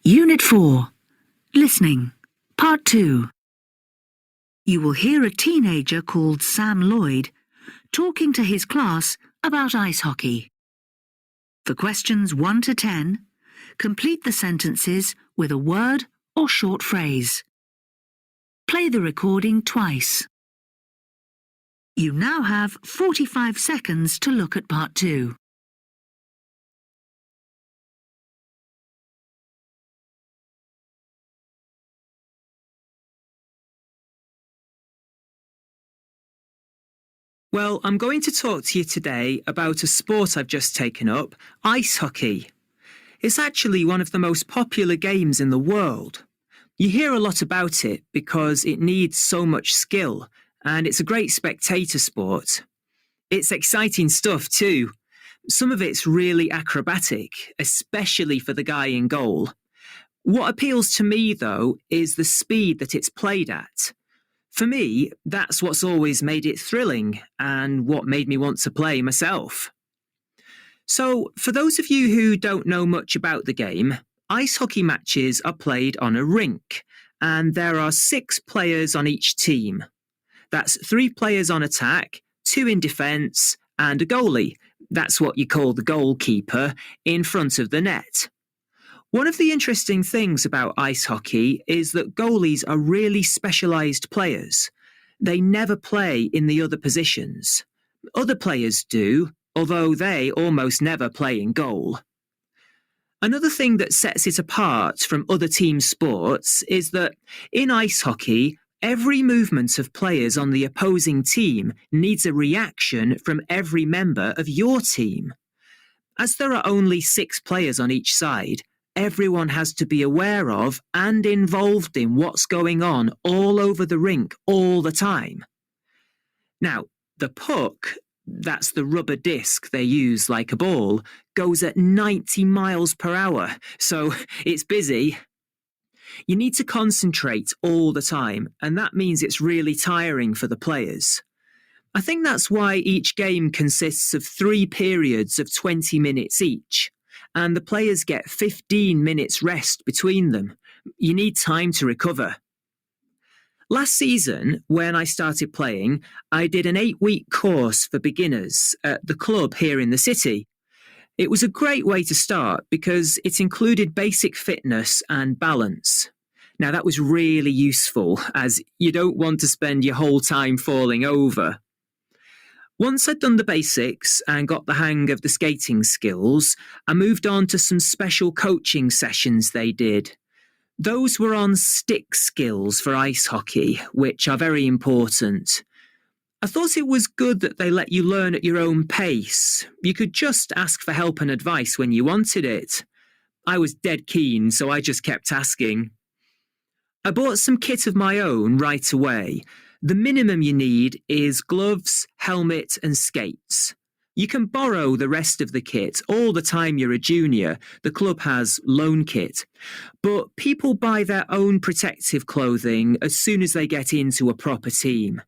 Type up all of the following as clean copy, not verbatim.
Unit 4. Listening. Part 2. You will hear a teenager called Sam Lloyd talking to his class about ice hockey. For questions 1 to 10, complete the sentences with a word or short phrase. Play the recording twice. You now have 45 seconds to look at Part 2. Well, I'm going to talk to you today about a sport I've just taken up, ice hockey. It's actually one of the most popular games in the world. You hear a lot about it because it needs so much skill, and it's a great spectator sport. It's exciting stuff too. Some of it's really acrobatic, especially for the guy in goal. What appeals to me, though, is the speed that it's played at. For me, that's what's always made it thrilling and what made me want to play myself. So, for those of you who don't know much about the game, ice hockey matches are played on a rink, and there are 6 players on each team. That's 3 players on attack, 2 in defence, and a goalie. That's what you call the goalkeeper, in front of the net. One of the interesting things about ice hockey is that goalies are really specialised players. They never play in the other positions. Other players do, although they almost never play in goal. Another thing that sets it apart from other team sports is that in ice hockey, every movement of players on the opposing team needs a reaction from every member of your team. As there are only 6 players on each side, everyone has to be aware of and involved in what's going on all over the rink all the time. Now, the puck, that's the rubber disc they use like a ball, goes at 90 miles per hour, so it's busy. You need to concentrate all the time, and that means it's really tiring for the players. I think that's why each game consists of 3 periods of 20 minutes each, and the players get 15 minutes rest between them. You need time to recover. Last season, when I started playing, I did an 8-week course for beginners at the club here in the city. It was a great way to start because it included basic fitness and balance. Now that was really useful, as you don't want to spend your whole time falling over. Once I'd done the basics and got the hang of the skating skills, I moved on to some special coaching sessions they did. Those were on stick skills for ice hockey, which are very important. I thought it was good that they let you learn at your own pace. You could just ask for help and advice when you wanted it. I was dead keen, so I just kept asking. I bought some kit of my own right away. The minimum you need is gloves, helmet, and skates. You can borrow the rest of the kit all the time you're a junior. The club has loan kit. But people buy their own protective clothing as soon as they get into a proper team.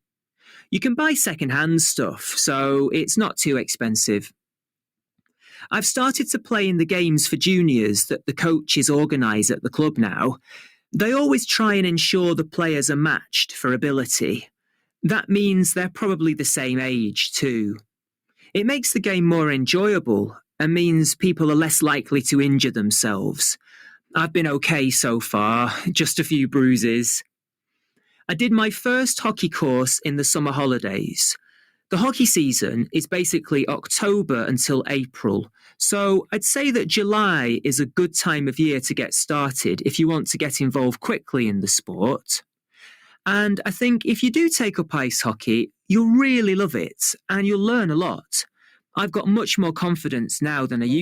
You can buy second-hand stuff, so it's not too expensive. I've started to play in the games for juniors that the coaches organise at the club now. They always try and ensure the players are matched for ability. That means they're probably the same age too. It makes the game more enjoyable and means people are less likely to injure themselves. I've been okay so far, just a few bruises. I did my first hockey course in the summer holidays. The hockey season is basically October until April, so I'd say that July is a good time of year to get started if you want to get involved quickly in the sport. And I think if you do take up ice hockey, you'll really love it and you'll learn a lot. I've got much more confidence now than I used to.